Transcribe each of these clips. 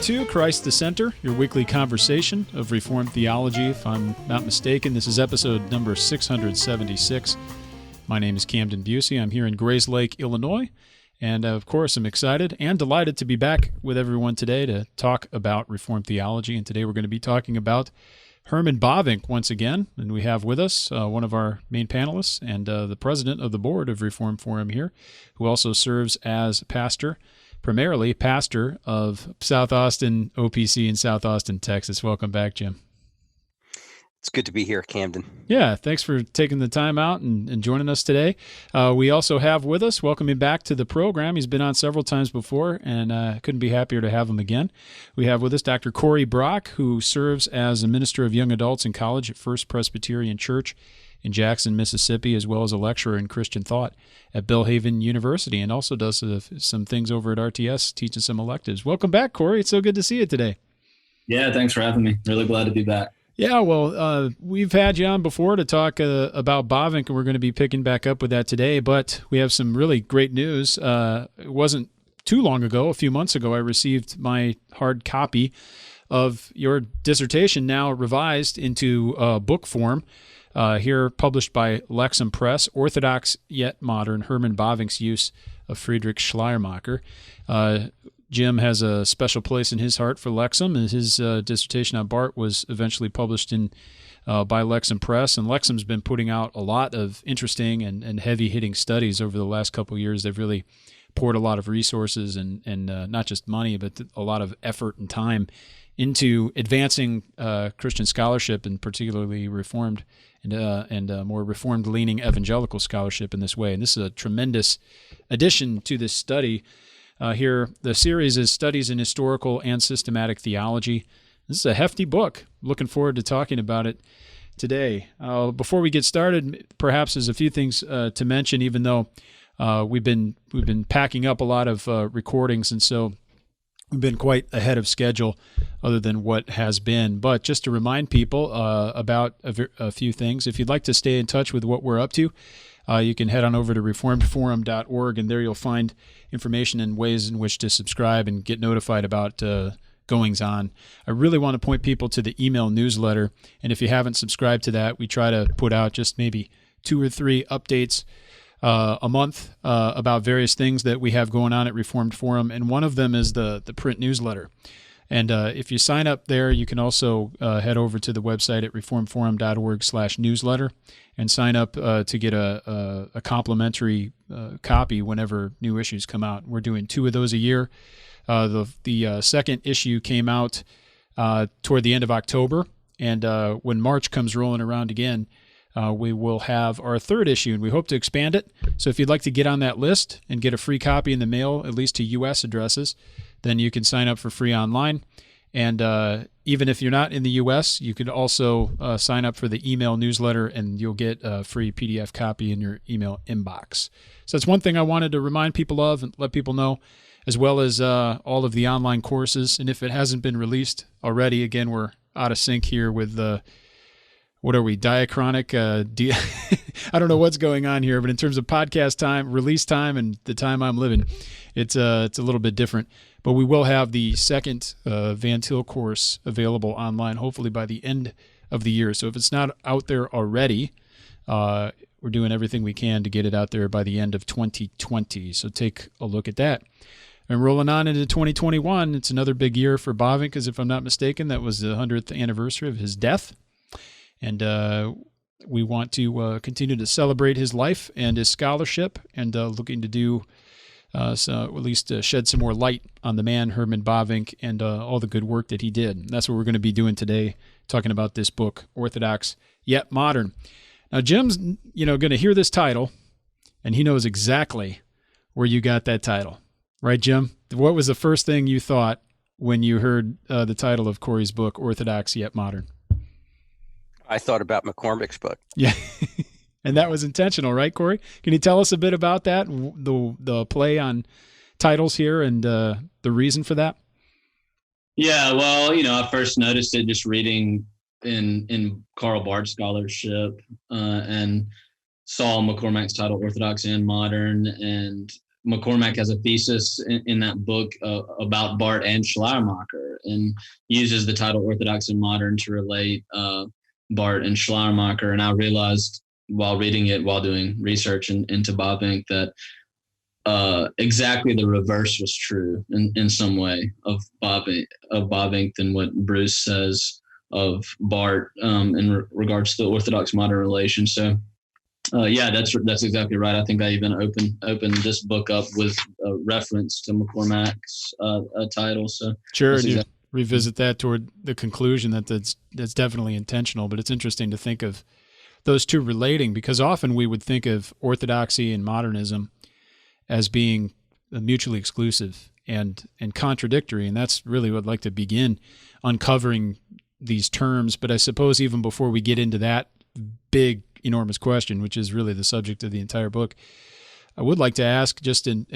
to Christ the Center, your weekly conversation of Reformed theology. If I'm not mistaken, this is episode number 676. My name is Camden Busey. I'm here in Grayslake, Illinois. And of course, I'm excited and delighted to be back with everyone today to talk about Reformed theology. And today we're going to be talking about Herman Bavinck once again. And we have with us one of our main panelists and the president of the board of Reformed Forum here, who also serves as pastor, primarily pastor of South Austin OPC in South Austin, Texas. Welcome back, Jim. It's good to be here, Camden. Yeah, thanks for taking the time out and joining us today. We also have with us, welcoming back to the program, he's been on several times before, and couldn't be happier to have him again. We have with us Dr. Cory Brock, who serves as a minister of young adults in college at First Presbyterian Church in Jackson, Mississippi, as well as a lecturer in Christian thought at Belhaven University, and also does some things over at RTS, teaching some electives. Welcome back, Cory. It's so good to see you today. Yeah, thanks for having me. Really glad to be back. Yeah, well, we've had you on before to talk about Bavinck, and we're going to be picking back up with that today, but we have some really great news. It wasn't too long ago, a few months ago, I received my hard copy of your dissertation, now revised into book form, here published by Lexham Press, Orthodox yet Modern, Herman Bavinck's Use of Friedrich Schleiermacher. Jim has a special place in his heart for Lexham, and his dissertation on Barth was eventually published by Lexham Press, and Lexham's been putting out a lot of interesting and heavy-hitting studies over the last couple of years. They've really poured a lot of resources and not just money, but a lot of effort and time into advancing Christian scholarship, and particularly Reformed and more Reformed-leaning evangelical scholarship in this way. And this is a tremendous addition to this study. Here, the series is Studies in Historical and Systematic Theology. This is a hefty book. Looking forward to talking about it today. Before we get started, perhaps there's a few things to mention, even though we've been packing up a lot of recordings, and so we've been quite ahead of schedule other than what has been. But just to remind people about a few things, if you'd like to stay in touch with what we're up to, you can head on over to reformedforum.org, and there you'll find information and ways in which to subscribe and get notified about goings-on. I really want to point people to the email newsletter, and if you haven't subscribed to that, we try to put out just maybe 2 or 3 updates a month about various things that we have going on at Reformed Forum, and one of them is the print newsletter. And if you sign up there, you can also head over to the website at reformedforum.org/newsletter and sign up to get a complimentary copy whenever new issues come out. We're doing 2 of those a year. The second issue came out toward the end of October, and when March comes rolling around again, we will have our 3rd issue, and we hope to expand it. So if you'd like to get on that list and get a free copy in the mail, at least to U.S. addresses, then you can sign up for free online. And even if you're not in the U.S., you could also sign up for the email newsletter, and you'll get a free PDF copy in your email inbox. So that's one thing I wanted to remind people of and let people know, as well as all of the online courses. And if it hasn't been released already, again, we're out of sync here with what are we, diachronic? I don't know what's going on here, but in terms of podcast time, release time, and the time I'm living, it's a little bit different. But we will have the second Van Til course available online, hopefully by the end of the year. So if it's not out there already, we're doing everything we can to get it out there by the end of 2020. So take a look at that. And rolling on into 2021, it's another big year for Bavinck, because if I'm not mistaken, that was the 100th anniversary of his death. And we want to continue to celebrate his life and his scholarship, and looking to do so at least shed some more light on the man, Herman Bavinck, and all the good work that he did. And that's what we're going to be doing today, talking about this book, Orthodox yet Modern. Now, Jim's going to hear this title, and he knows exactly where you got that title. Right, Jim? What was the first thing you thought when you heard the title of Cory's book, Orthodox yet Modern? I thought about McCormick's book. Yeah. And that was intentional, right, Cory? Can you tell us a bit about that, the play on titles here, and the reason for that? Yeah, well, I first noticed it just reading in Karl Barth's scholarship, and saw McCormack's title, Orthodox and Modern, and McCormack has a thesis in that book about Barth and Schleiermacher, and uses the title Orthodox and Modern to relate Barth and Schleiermacher. And I realized while reading it, while doing research into Bavinck, that exactly the reverse was true in some way of Bavinck than what Bruce says of Barth in regards to the Orthodox modern relation. So that's exactly right. I think I even opened this book up with a reference to McCormack's title. So sure, and you revisit that toward the conclusion that's definitely intentional. But it's interesting to think of those two relating, because often we would think of orthodoxy and modernism as being mutually exclusive and contradictory, and that's really what I'd like to begin uncovering these terms. But I suppose even before we get into that big, enormous question, which is really the subject of the entire book, I would like to ask just and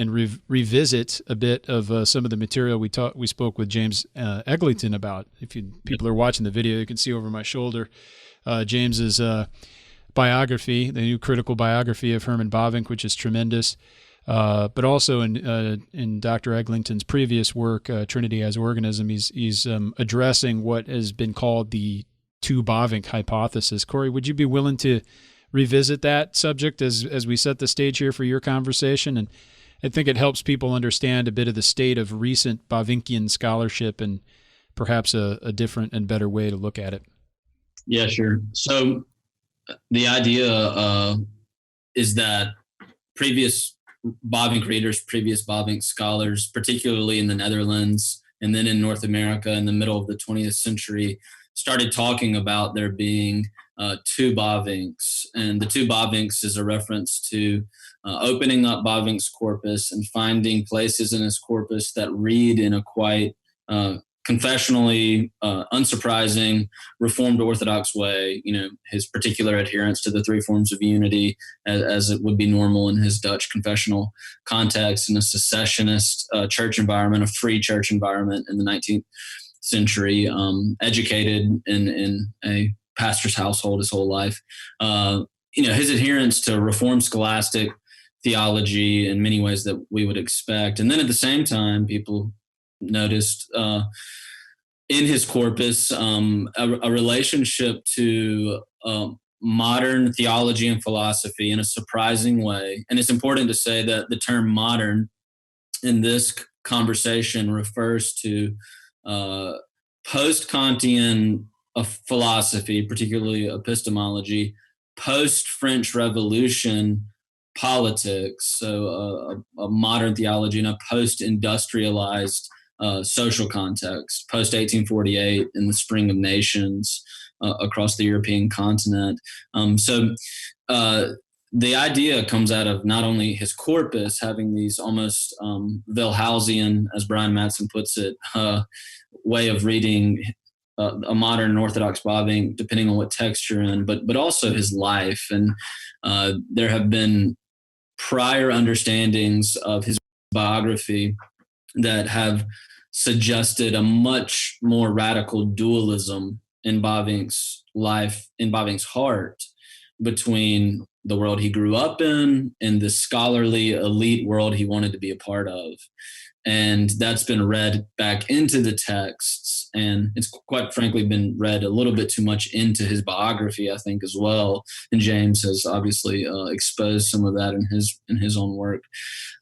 revisit a bit of some of the material we spoke with James Eglinton about. If people are watching the video, you can see over my shoulder James's biography, the new critical biography of Herman Bavinck, which is tremendous. But also in Dr. Eglinton's previous work, Trinity as Organism, he's addressing what has been called the two Bavinck hypothesis. Cory, would you be willing to revisit that subject as we set the stage here for your conversation? And I think it helps people understand a bit of the state of recent Bavinckian scholarship and perhaps a different and better way to look at it. Yeah, sure. So the idea is that previous Bavinck readers, previous Bavinck scholars, particularly in the Netherlands and then in North America in the middle of the 20th century, started talking about there being two Bavincks. And the two Bavincks is a reference to opening up Bavinck's corpus and finding places in his corpus that read in a quite confessionally unsurprising Reformed Orthodox way, his particular adherence to the three forms of unity as it would be normal in his Dutch confessional context, in a secessionist church environment, a free church environment in the 19th century, educated in a pastor's household his whole life. His adherence to Reformed scholastic theology in many ways that we would expect. And then at the same time, people noticed in his corpus a relationship to modern theology and philosophy in a surprising way. And it's important to say that the term modern in this conversation refers to post-Kantian philosophy, particularly epistemology, post-French Revolution politics, so a modern theology in a post-industrialized social context, post-1848 in the spring of nations across the European continent. The idea comes out of not only his corpus having these almost Wellhausian, as Brian Mattson puts it, way of reading a modern Orthodox Bavinck, depending on what text you're in, but also his life. And there have been prior understandings of his biography that have suggested a much more radical dualism in Bavinck's life, in Bavinck's heart, between the world he grew up in and the scholarly elite world he wanted to be a part of. And that's been read back into the texts, and it's quite frankly been read a little bit too much into his biography, I think, as well. And James has obviously exposed some of that in his own work.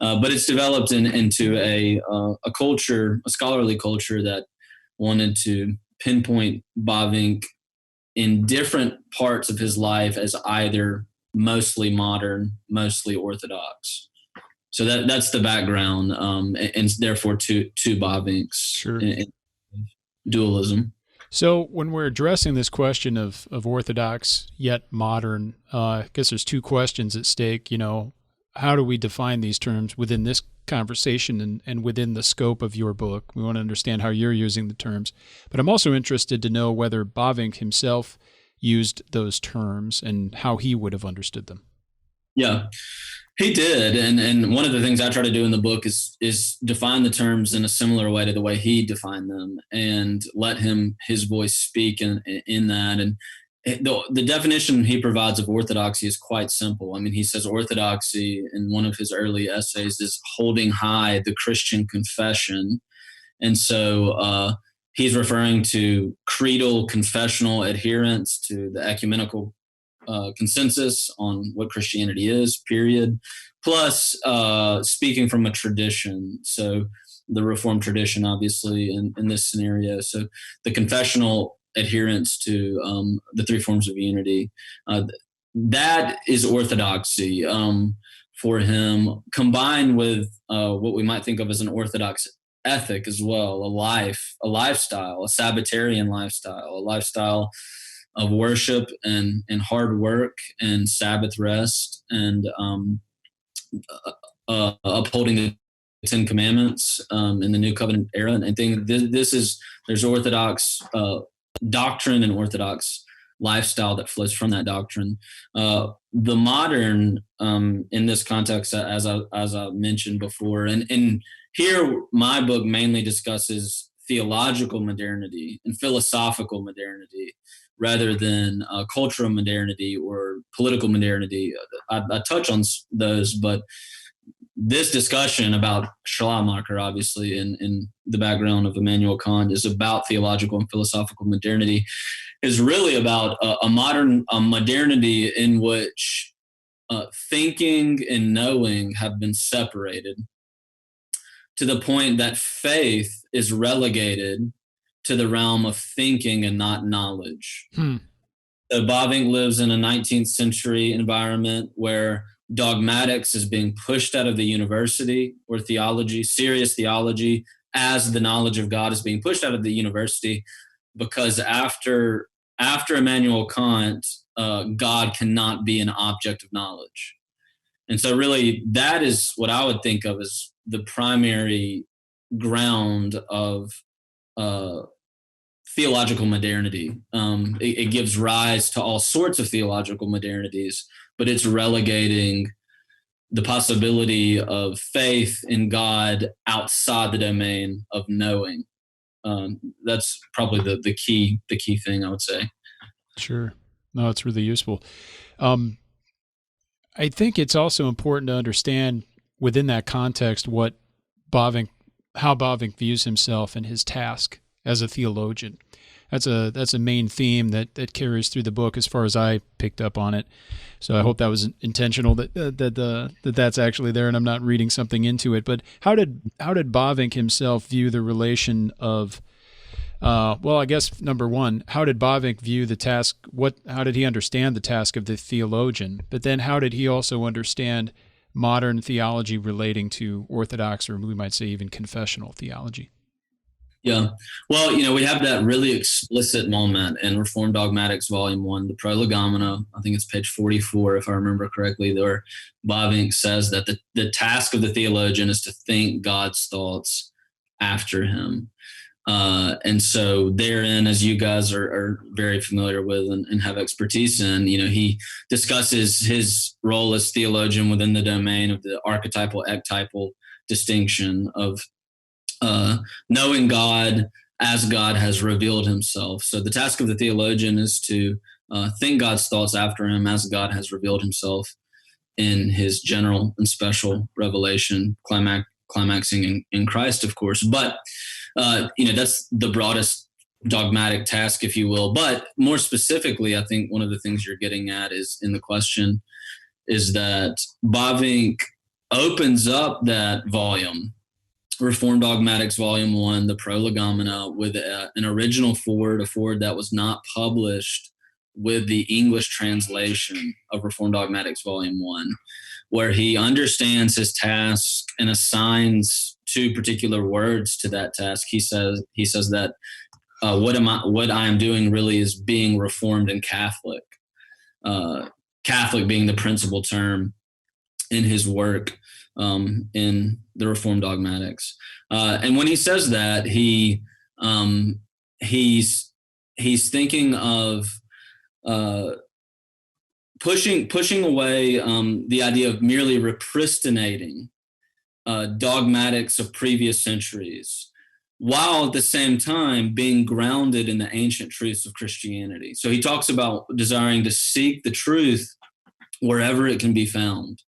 But it's developed into a culture, a scholarly culture that wanted to pinpoint Bavinck in different parts of his life as either mostly modern, mostly Orthodox. So that's the background, and therefore two Bavincks. Sure. In dualism. So when we're addressing this question of Orthodox yet modern, I guess there's two questions at stake. How do we define these terms within this conversation and within the scope of your book? We want to understand how you're using the terms. But I'm also interested to know whether Bavinck himself used those terms and how he would have understood them. Yeah. He did, and one of the things I try to do in the book is define the terms in a similar way to the way he defined them, and let his voice speak in that. the definition he provides of orthodoxy is quite simple. I mean, he says orthodoxy in one of his early essays is holding high the Christian confession. And so he's referring to creedal confessional adherence to the ecumenical consensus on what Christianity is, period, plus speaking from a tradition. So the Reformed tradition, obviously, in this scenario. So the confessional adherence to the three forms of unity, that is orthodoxy for him, combined with what we might think of as an orthodox ethic as well, a lifestyle, a Sabbatarian lifestyle, a lifestyle of worship and hard work and Sabbath rest and upholding the Ten Commandments in the New Covenant era. And I think there's Orthodox doctrine and Orthodox lifestyle that flows from that doctrine. The modern, in this context, as I mentioned before, and here my book mainly discusses theological modernity and philosophical modernity rather than cultural modernity or political modernity. I touch on those, but this discussion about Schleiermacher, obviously, in the background of Immanuel Kant, is about theological and philosophical modernity, is really about a modernity in which thinking and knowing have been separated to the point that faith is relegated to the realm of thinking and not knowledge. So Bavinck lives in a 19th century environment where dogmatics is being pushed out of the university, or theology, serious theology, as the knowledge of God is being pushed out of the university, because after Immanuel Kant, God cannot be an object of knowledge. And so really that is what I would think of as the primary ground of theological modernity. It gives rise to all sorts of theological modernities, but it's relegating the possibility of faith in God outside the domain of knowing. That's probably the key thing, I would say. Sure. No, it's really useful. I think it's also important to understand within that context how Bavinck views himself and his task as a theologian. That's a main theme that carries through the book as far as I picked up on it. So I hope that was intentional, that's actually there and I'm not reading something into it. But how did Bavinck himself view the relation of I guess number one, how did Bavinck view the task? How did he understand the task of the theologian? But then how did he also understand modern theology relating to Orthodox, or we might say even confessional theology? Yeah. Well, we have that really explicit moment in Reformed Dogmatics, Volume 1, the Prolegomena. I think it's page 44, if I remember correctly, where Bavinck says that the task of the theologian is to think God's thoughts after him. And so therein, as you guys are very familiar with and have expertise in, he discusses his role as theologian within the domain of the archetypal, ectypal distinction of knowing God as God has revealed himself. So the task of the theologian is to think God's thoughts after him as God has revealed himself in his general and special revelation, climaxing in Christ, of course. But, that's the broadest dogmatic task, if you will. But more specifically, I think one of the things you're getting at is in the question is that Bavinck opens up that volume, Reformed Dogmatics, Volume 1, the Prolegomena, with an original foreword, a foreword that was not published with the English translation of Reformed Dogmatics, Volume 1, where he understands his task and assigns two particular words to that task. He says that what I am doing really is being Reformed and Catholic. Catholic being the principal term in his work in the Reformed Dogmatics. And when he says that, he's thinking of pushing away the idea of merely repristinating dogmatics of previous centuries while at the same time being grounded in the ancient truths of Christianity. So he talks about desiring to seek the truth wherever it can be found,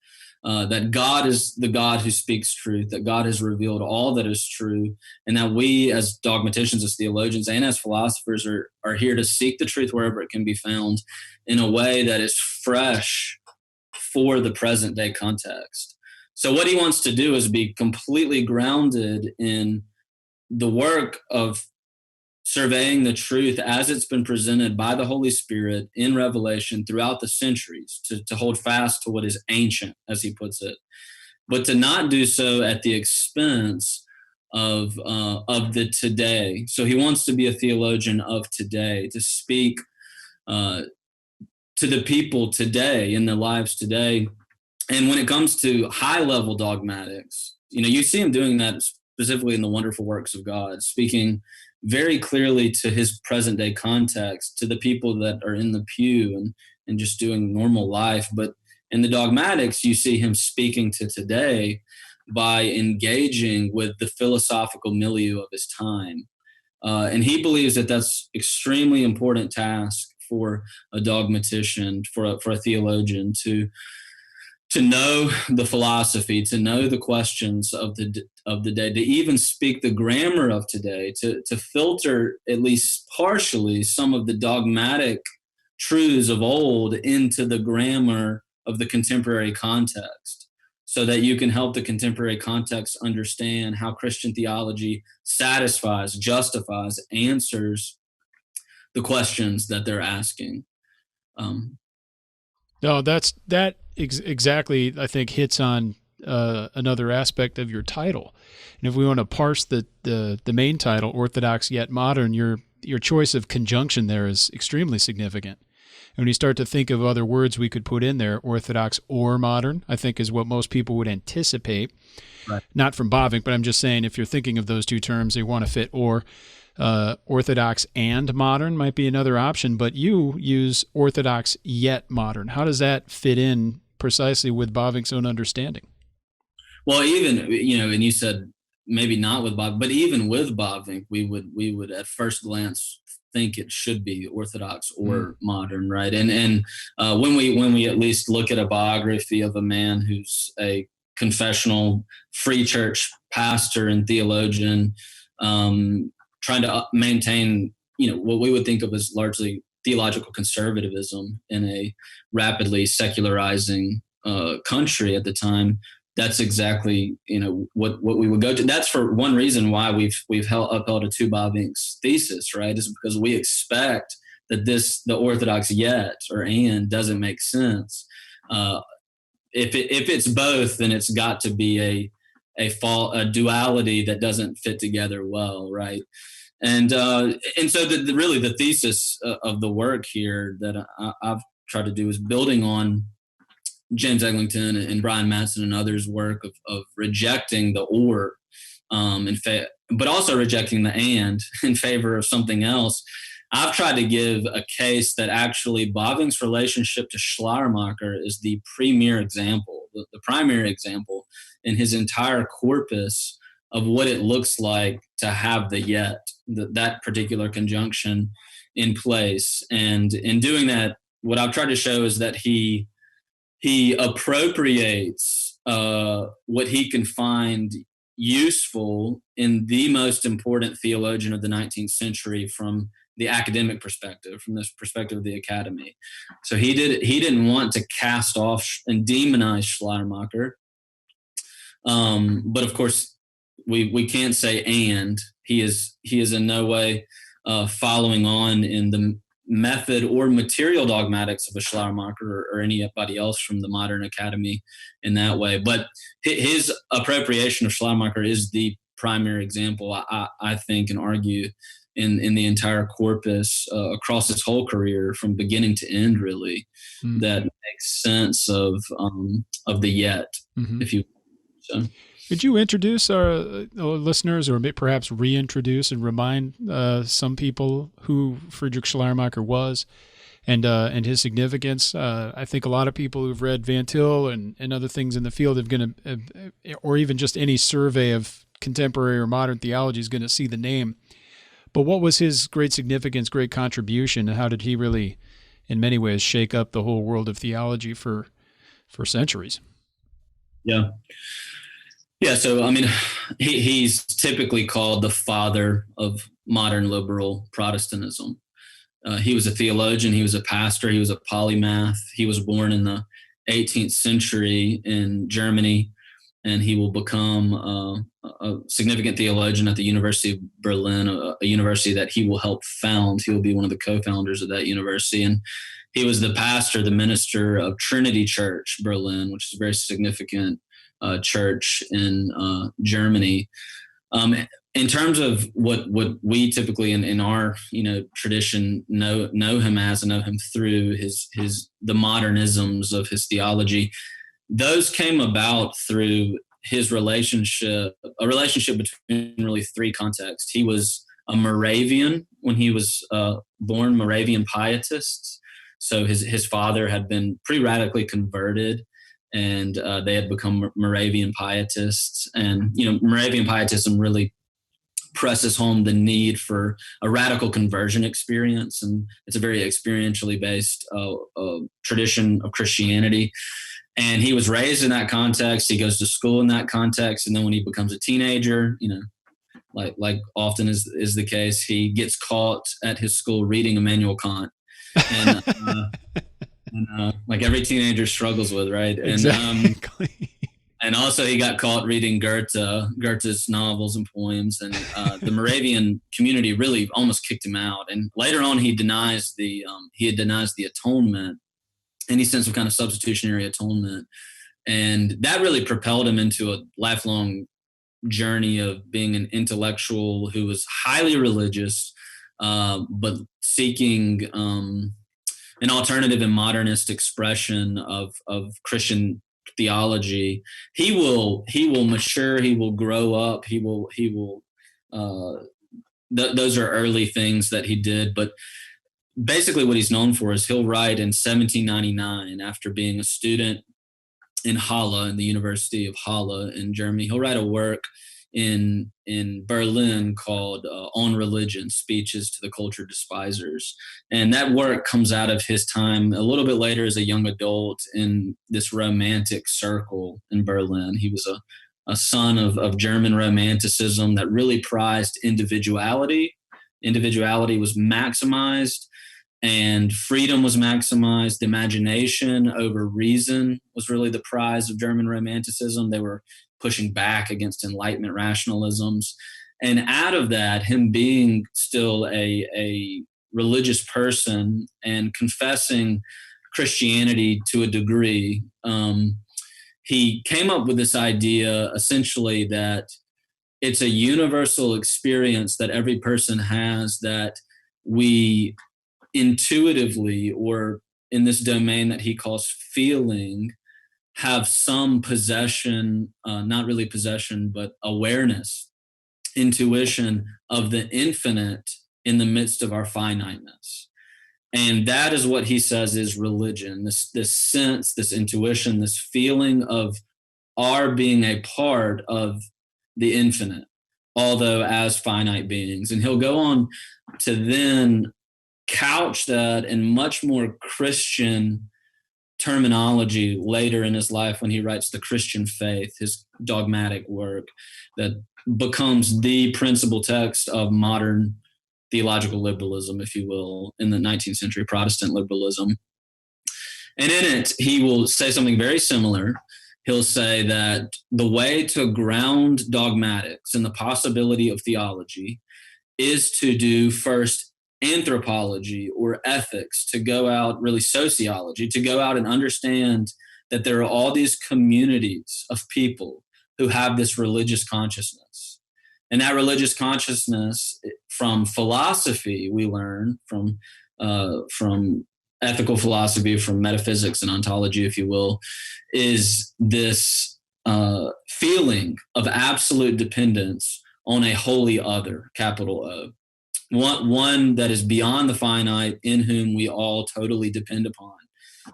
that God is the God who speaks truth, that God has revealed all that is true, and that we as dogmaticians, as theologians, and as philosophers are here to seek the truth wherever it can be found in a way that is fresh for the present day context. So what he wants to do is be completely grounded in the work of surveying the truth as it's been presented by the Holy Spirit in Revelation throughout the centuries, to hold fast to what is ancient, as he puts it, but to not do so at the expense of the today. So he wants to be a theologian of today, to speak to the people today, in their lives today. And when it comes to high-level dogmatics, you see him doing that specifically in the wonderful works of God, speaking very clearly to his present day context, to the people that are in the pew and just doing normal life. But in the dogmatics, you see him speaking to today by engaging with the philosophical milieu of his time. And he believes that that's extremely important task for a dogmatician, for a theologian, to know the philosophy, to know the questions of the day, to even speak the grammar of today, to filter at least partially some of the dogmatic truths of old into the grammar of the contemporary context, so that you can help the contemporary context understand how Christian theology satisfies, justifies, answers the questions that they're asking. No, that exactly, I think, hits on another aspect of your title. And if we want to parse the main title, Orthodox yet modern, your choice of conjunction there is extremely significant. And when you start to think of other words we could put in there, Orthodox or modern, I think is what most people would anticipate. Right. Not from Bavinck, but I'm just saying if you're thinking of those two terms, they want to fit. Or Orthodox and modern might be another option, but you use Orthodox yet modern. How does that fit in precisely with Bavinck's own understanding? Well, even, and you said maybe not with Bavinck, but even with Bavinck, we would at first glance think it should be Orthodox or modern, right? And when we at least look at a biography of a man who's a confessional free church pastor and theologian, trying to maintain, what we would think of as largely theological conservatism in a rapidly secularizing country at the time, that's exactly, what we would go to. That's for one reason why we've upheld a two Bavinck's thesis, right? Is because we expect that the Orthodox yet or and doesn't make sense. If it's both, then it's got to be a duality that doesn't fit together well, right? And so really the thesis of the work here that I've tried to do is building on James Eglinton and Brian Mattson and others' work of rejecting the or, but also rejecting the and in favor of something else. I've tried to give a case that actually Bavinck's relationship to Schleiermacher is the premier example, the primary example in his entire corpus of what it looks like to have the yet, that particular conjunction in place. And in doing that, what I've tried to show is that he appropriates what he can find useful in the most important theologian of the 19th century from the academic perspective, from this perspective of the academy. So he didn't want to cast off and demonize Schleiermacher. But of course, we can't say and. He is in no way following on in the method or material dogmatics of a Schleiermacher or anybody else from the modern academy in that way. But his appropriation of Schleiermacher is the primary example, I think, and argue in the entire corpus across his whole career from beginning to end, really, that makes sense of the yet, if you so. Could you introduce our listeners, or perhaps reintroduce and remind some people who Friedrich Schleiermacher was and his significance? I think a lot of people who've read Van Til and other things in the field or even just any survey of contemporary or modern theology is going to see the name. But what was his great significance, great contribution, and how did he really, in many ways, shake up the whole world of theology for centuries? Yeah. Yeah. So, I mean, he's typically called the father of modern liberal Protestantism. He was a theologian. He was a pastor. He was a polymath. He was born in the 18th century in Germany, and he will become a significant theologian at the University of Berlin, a university that he will help found. He will be one of the co-founders of that university. And he was the pastor, the minister of Trinity Church, Berlin, which is a very significant church in Germany. In terms of what we typically in our tradition know him as and know him through the modernisms of his theology, those came about through his a relationship between really three contexts. He was a Moravian when he was born, Moravian pietists. So his father had been pretty radically converted, and they had become Moravian pietists. And Moravian pietism really presses home the need for a radical conversion experience, and it's a very experientially based tradition of Christianity. And he was raised in that context. He goes to school in that context, and then when he becomes a teenager, like often is the case, he gets caught at his school reading Immanuel Kant, and like every teenager struggles with, right? Exactly. And also he got caught reading Goethe's novels and poems, and the Moravian community really almost kicked him out. And later on, he denies the atonement, and he sent some kind of substitutionary atonement, and that really propelled him into a lifelong journey of being an intellectual who was highly religious, but seeking an alternative and modernist expression of Christian theology. He will mature. He will grow up. Those are early things that he did. But basically what he's known for is he'll write in 1799, after being a student in Halle, in the University of Halle in Germany. He'll write a work in Berlin called On Religion, Speeches to the Culture Despisers. And that work comes out of his time a little bit later as a young adult in this romantic circle in Berlin. He was a son of German romanticism that really prized individuality. Individuality was maximized, and freedom was maximized. Imagination over reason was really the prize of German romanticism. They were pushing back against Enlightenment rationalisms. And out of that, him being still a religious person and confessing Christianity to a degree, he came up with this idea essentially that it's a universal experience that every person has, that we intuitively, or in this domain that he calls feeling, have some possession, not really possession, but awareness, intuition of the infinite in the midst of our finiteness. And that is what he says is religion, this sense, this intuition, this feeling of our being a part of the infinite, although as finite beings. And he'll go on to then couch that in much more Christian terminology later in his life when he writes The Christian Faith, his dogmatic work that becomes the principal text of modern theological liberalism, if you will, in the 19th century Protestant liberalism. And in it, he will say something very similar. He'll say that the way to ground dogmatics and the possibility of theology is to do first anthropology or ethics, to go out, really sociology, to go out and understand that there are all these communities of people who have this religious consciousness. And that religious consciousness, from philosophy, we learn from ethical philosophy, from metaphysics and ontology, if you will, is this feeling of absolute dependence on a holy other, capital O. One that is beyond the finite, in whom we all totally depend upon.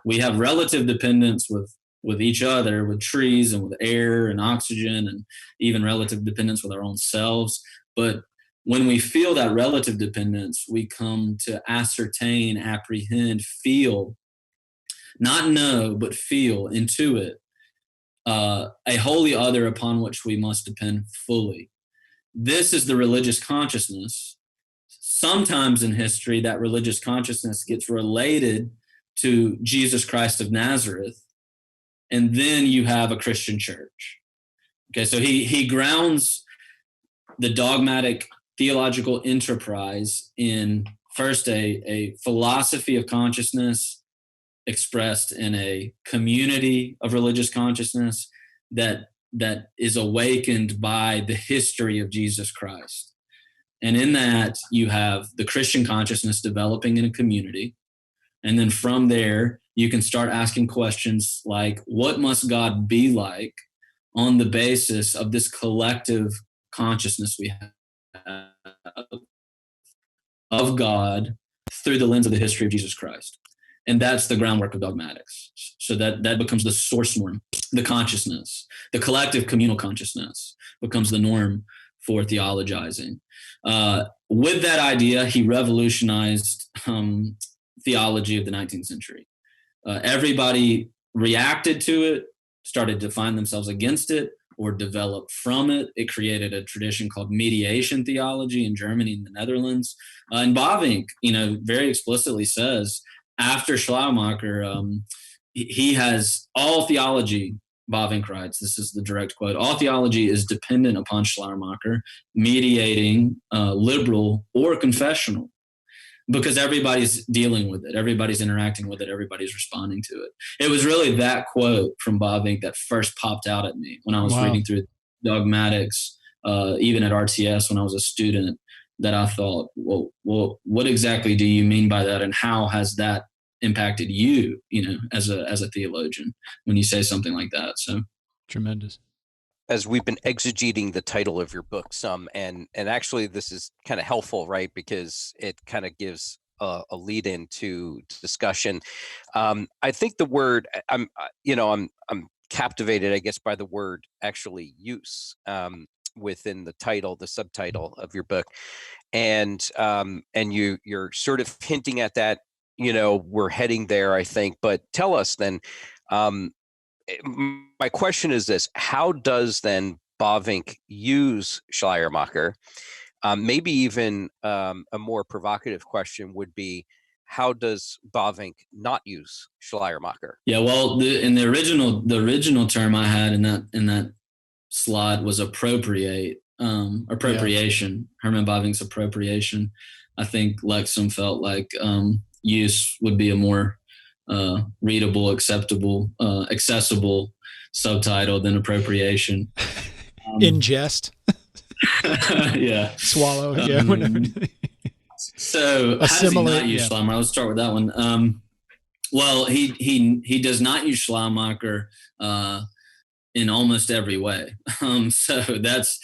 We have relative dependence with with each other, with trees and with air and oxygen, and even relative dependence with our own selves. But when we feel that relative dependence, we come to ascertain, apprehend, feel, not know, but feel, intuit, a holy other upon which we must depend fully. This is the religious consciousness. Sometimes in history, that religious consciousness gets related to Jesus Christ of Nazareth, and then you have a Christian church. Okay, so he grounds the dogmatic theological enterprise in first a philosophy of consciousness expressed in a community of religious consciousness that is awakened by the history of Jesus Christ. And in that, you have the Christian consciousness developing in a community. And then from there, you can start asking questions like, what must God be like on the basis of this collective consciousness we have of God through the lens of the history of Jesus Christ? And that's the groundwork of dogmatics. So that becomes the source norm, the consciousness, the collective communal consciousness becomes the norm for theologizing. With that idea, he revolutionized theology of the 19th century. Everybody reacted to it, started to find themselves against it, or develop from it. It created a tradition called mediation theology in Germany and the Netherlands. And Bavinck, very explicitly says, after Schleiermacher, he has all theology, Bavinck writes, this is the direct quote, all theology is dependent upon Schleiermacher, mediating liberal or confessional, because everybody's dealing with it, everybody's interacting with it, everybody's responding to it. It was really that quote from Bavinck that first popped out at me when I was reading through dogmatics, even at RTS when I was a student, that I thought, well, what exactly do you mean by that, and how has that impacted you, as a theologian when you say something like that? So tremendous. As we've been exegeting the title of your book some, and actually this is kind of helpful, right? Because it kind of gives a lead into discussion. I think the word I'm captivated, I guess, by the word actually use within the title, the subtitle of your book, and you're sort of hinting at that. We're heading there, I think. But tell us then. My question is this: how does then Bavinck use Schleiermacher? Maybe even a more provocative question would be, how does Bavinck not use Schleiermacher? Yeah, well, the original term I had in that slide was appropriation. Herman Bavinck's appropriation. I think Lexham felt like use would be a more readable, acceptable, accessible subtitle than appropriation. Ingest. Yeah. Swallow. Yeah. So how does he not use Schleiermacher? Let's start with that one. Well, he does not use Schleiermacher in almost every way. So that's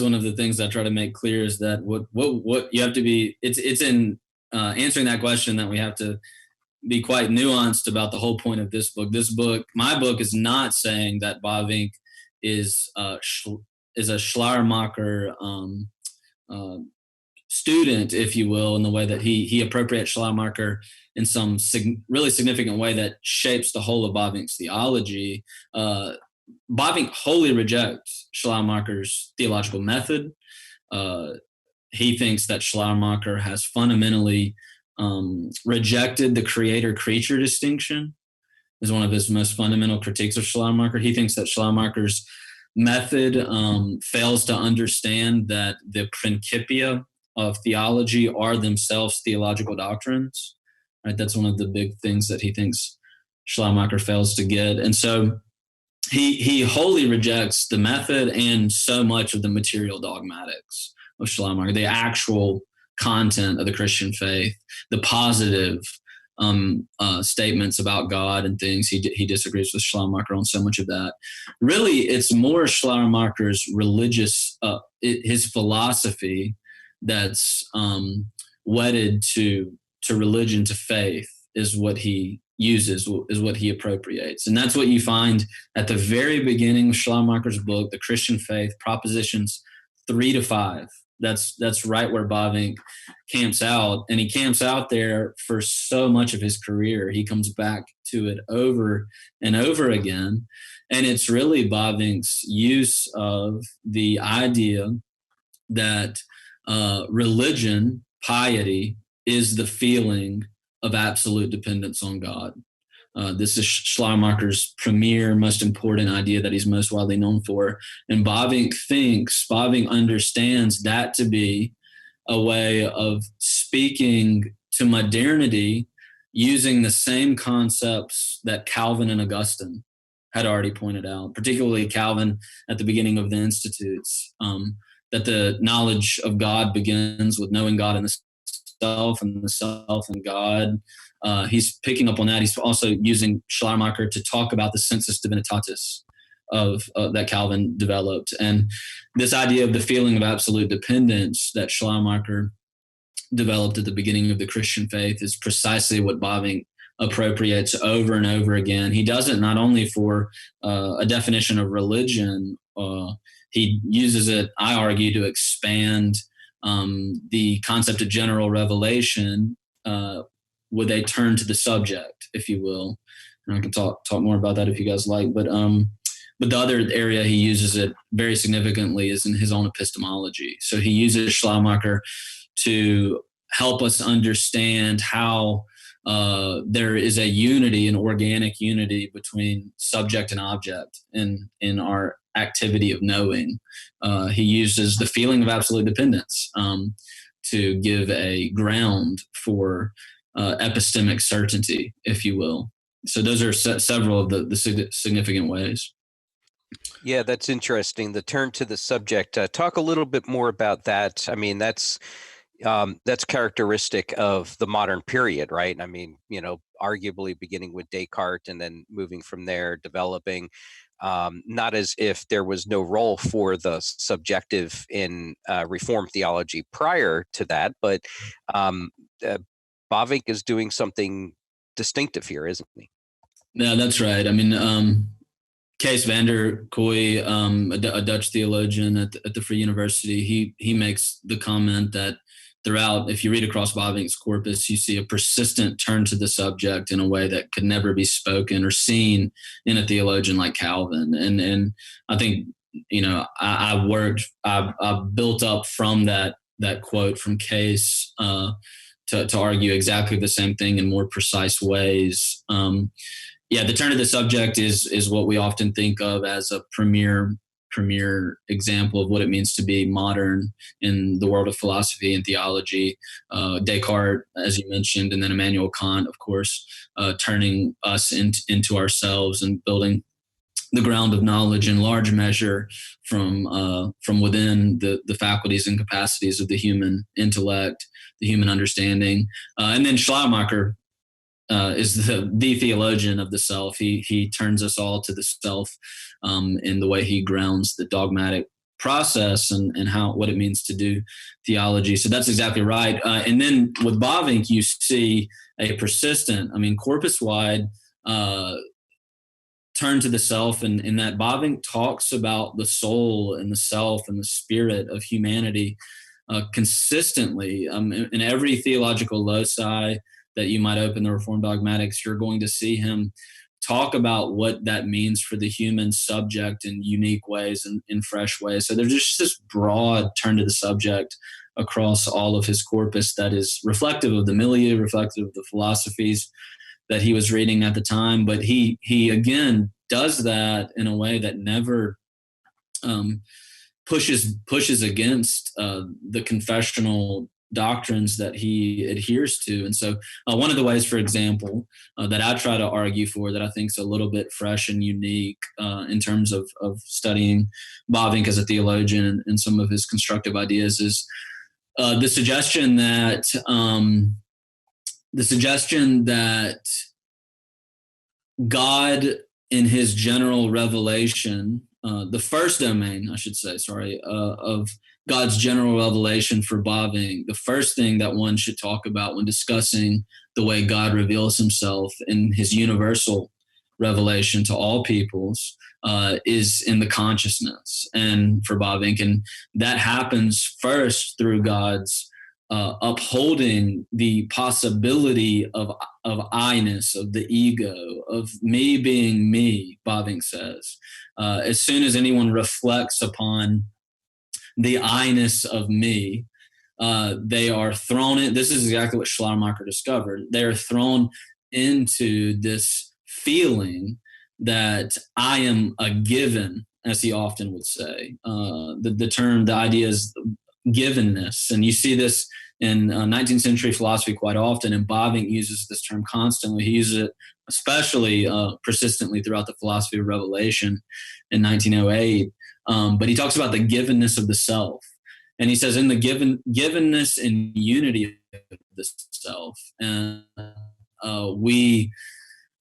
one of the things I try to make clear, is that what you have to be. It's in answering that question that we have to be quite nuanced about the whole point of this book. My book is not saying that Bavinck is a Schleiermacher student, if you will, in the way that he appropriates Schleiermacher in some really significant way that shapes the whole of Bavinck's theology. Bavinck wholly rejects Schleiermacher's theological method. He thinks that Schleiermacher has fundamentally rejected the creator-creature distinction, is one of his most fundamental critiques of Schleiermacher. He thinks that Schleiermacher's method fails to understand that the principia of theology are themselves theological doctrines. Right? That's one of the big things that he thinks Schleiermacher fails to get. And so he wholly rejects the method and so much of the material dogmatics of Schleiermacher, the actual content of the Christian faith, the positive statements about God and things. He disagrees with Schleiermacher on so much of that. Really, it's more Schleiermacher's religious, his philosophy that's wedded to religion, to faith, is what he uses is what he appropriates. And that's what you find at the very beginning of Schleiermacher's book, The Christian Faith, propositions 3 to 5. That's right where Bavinck camps out. And he camps out there for so much of his career. He comes back to it over and over again. And it's really Bavinck's use of the idea that religion, piety, is the feeling of absolute dependence on God. This is Schleiermacher's premier, most important idea that he's most widely known for. And Bavinck understands that to be a way of speaking to modernity using the same concepts that Calvin and Augustine had already pointed out, particularly Calvin at the beginning of the Institutes, that the knowledge of God begins with knowing God in the self and the self and God. He's picking up on that. He's also using Schleiermacher to talk about the sensus divinitatis of that Calvin developed. And this idea of the feeling of absolute dependence that Schleiermacher developed at the beginning of the Christian faith is precisely what Bavinck appropriates over and over again. He does it not only for a definition of religion, he uses it, I argue, to expand the concept of general revelation with a turn to the subject, if you will. And I can talk more about that if you guys like. But the other area he uses it very significantly is in his own epistemology. So he uses Schleiermacher to help us understand how there is a unity, an organic unity between subject and object in our activity of knowing. He uses the feeling of absolute dependence to give a ground for epistemic certainty, if you will. So those are several of the significant ways. Yeah, that's interesting. The turn to the subject. Talk a little bit more about that. I mean, that's characteristic of the modern period, right? I mean, arguably beginning with Descartes and then moving from there, developing, not as if there was no role for the subjective in Reformed theology prior to that, but Bavinck is doing something distinctive here, isn't he? Yeah, that's right. I mean, Kees van der Kooi, a Dutch theologian at the Free University, he makes the comment that throughout, if you read across Bavinck's corpus, you see a persistent turn to the subject in a way that could never be spoken or seen in a theologian like Calvin. And I think, I built up from that quote from Kees to argue exactly the same thing in more precise ways. The turn to the subject is what we often think of as a premier example of what it means to be modern in the world of philosophy and theology. Descartes, as you mentioned, and then Immanuel Kant, of course, turning us into ourselves and building the ground of knowledge in large measure from within the faculties and capacities of the human intellect, the human understanding. And then Schleiermacher is the theologian of the self. He turns us all to the self in the way he grounds the dogmatic process and what it means to do theology. So that's exactly right. And then with Bavinck, you see a persistent, corpus-wide turn to the self, and in that Bavinck talks about the soul and the self and the spirit of humanity consistently. In every theological loci that you might open the Reformed Dogmatics, you're going to see him talk about what that means for the human subject in unique ways and in fresh ways. So there's just this broad turn to the subject across all of his corpus that is reflective of the milieu, reflective of the philosophies that he was reading at the time. But he again does that in a way that never pushes against the confessional doctrines that he adheres to. And so one of the ways, for example, that I try to argue for that I think is a little bit fresh and unique in terms of studying Bavinck as a theologian and some of his constructive ideas is the suggestion that God in his general revelation, the first domain, I should say, of God's general revelation for Bavinck, the first thing that one should talk about when discussing the way God reveals himself in his universal revelation to all peoples is in the consciousness, and for Bavinck, and that happens first through God's upholding the possibility of I-ness, of the ego, of me being me. Bavinck says, as soon as anyone reflects upon the I-ness of me, they are thrown in. This is exactly what Schleiermacher discovered. They are thrown into this feeling that I am a given, as he often would say. The idea is givenness. And you see this in 19th century philosophy quite often, and Bavinck uses this term constantly. He uses it especially persistently throughout the philosophy of revelation in 1908. But he talks about the givenness of the self. And he says in the givenness and unity of the self, and we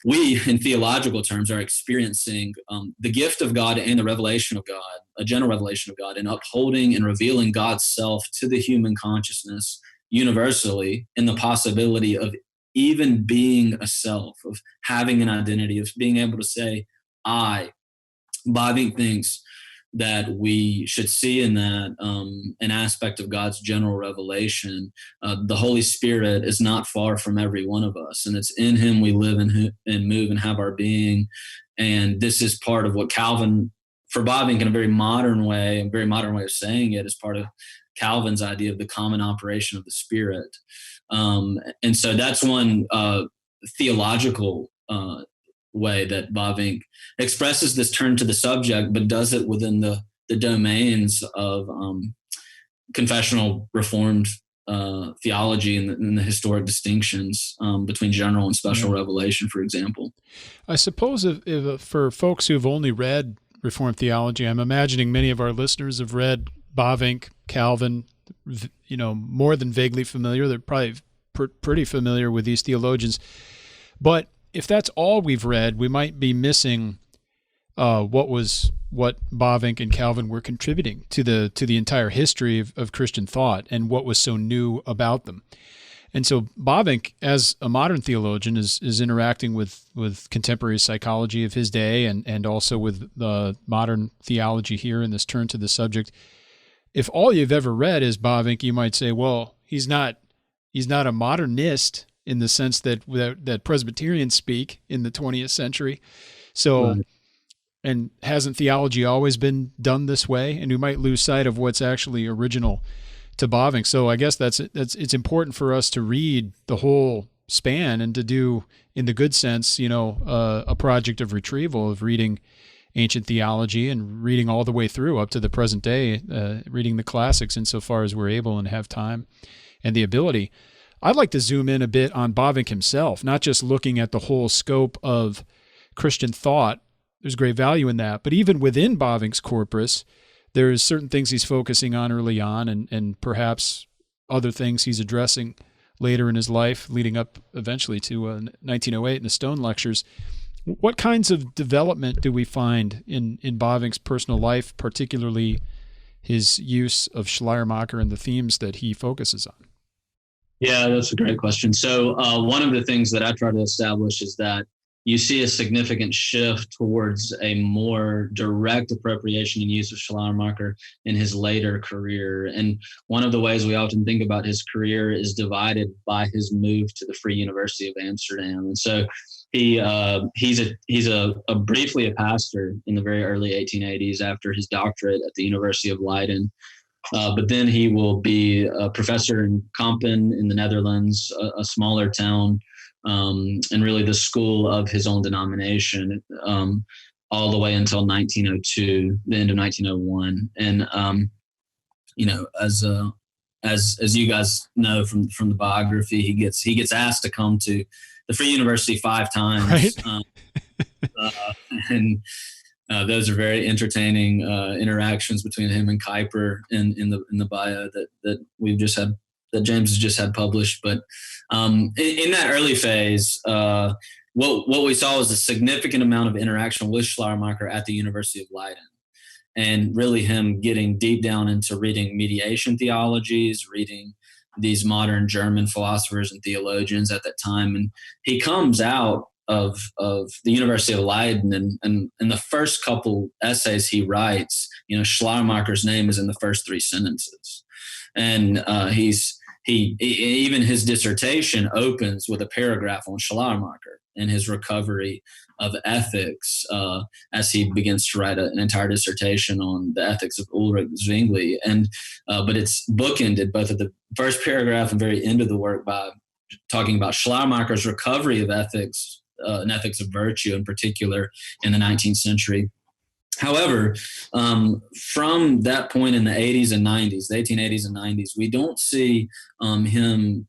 in theological terms are experiencing the gift of God and the revelation of God, a general revelation of God, and upholding and revealing God's self to the human consciousness universally, in the possibility of even being a self, of having an identity, of being able to say, I. Bavinck thinks that we should see in that an aspect of God's general revelation. The Holy Spirit is not far from every one of us, and it's in him we live and move and have our being. And this is part of what Calvin, for Bavinck, in a very modern way of saying it, is part of Calvin's idea of the common operation of the Spirit. And so that's one theological way that Bavinck expresses this turn to the subject, but does it within the domains of confessional Reformed theology and the historic distinctions between general and special revelation, for example. I suppose if for folks who've only read Reformed theology, I'm imagining many of our listeners have read Bavinck, Calvin, more than vaguely familiar. They're probably pretty familiar with these theologians. But if that's all we've read, we might be missing what Bavinck and Calvin were contributing to the entire history of Christian thought and what was so new about them. And so Bavinck, as a modern theologian, is interacting with contemporary psychology of his day and also with the modern theology here in this turn to the subject. If all you've ever read is Bavinck, you might say, well, he's not a modernist in the sense that Presbyterians speak in the 20th century. So, right. And hasn't theology always been done this way? And we might lose sight of what's actually original to Bavinck. So I guess it's important for us to read the whole span and to do, in the good sense, a project of retrieval, of reading ancient theology and reading all the way through up to the present day, reading the classics insofar as we're able and have time and the ability. I'd like to zoom in a bit on Bavinck himself, not just looking at the whole scope of Christian thought. There's great value in that. But even within Bavinck's corpus, there's certain things he's focusing on early on and perhaps other things he's addressing later in his life, leading up eventually to 1908 in the Stone Lectures. What kinds of development do we find in Bavinck's personal life, particularly his use of Schleiermacher and the themes that he focuses on? Yeah, that's a great question. So one of the things that I try to establish is that you see a significant shift towards a more direct appropriation and use of Schleiermacher in his later career. And one of the ways we often think about his career is divided by his move to the Free University of Amsterdam. And so he's briefly a pastor in the very early 1880s after his doctorate at the University of Leiden. But then he will be a professor in Kampen in the Netherlands, a smaller town, and really the school of his own denomination, all the way until 1902, the end of 1901. And as you guys know from the biography, he gets asked to come to the Free University 5 times, right? And those are very entertaining interactions between him and Kuyper in the bio that we've just had, that James has just had published. But in that early phase, what we saw was a significant amount of interaction with Schleiermacher at the University of Leiden, and really him getting deep down into reading mediation theologies, reading these modern German philosophers and theologians at that time. And he comes out of the University of Leiden, and in the first couple essays he writes, Schleiermacher's name is in the first three sentences. And even his dissertation opens with a paragraph on Schleiermacher and his recovery of ethics, as he begins to write an entire dissertation on the ethics of Ulrich Zwingli. And but it's bookended both at the first paragraph and very end of the work by talking about Schleiermacher's recovery of ethics, and ethics of virtue in particular in the 19th century. However, from that point in the 80s and 90s, the 1880s and 90s, we don't see him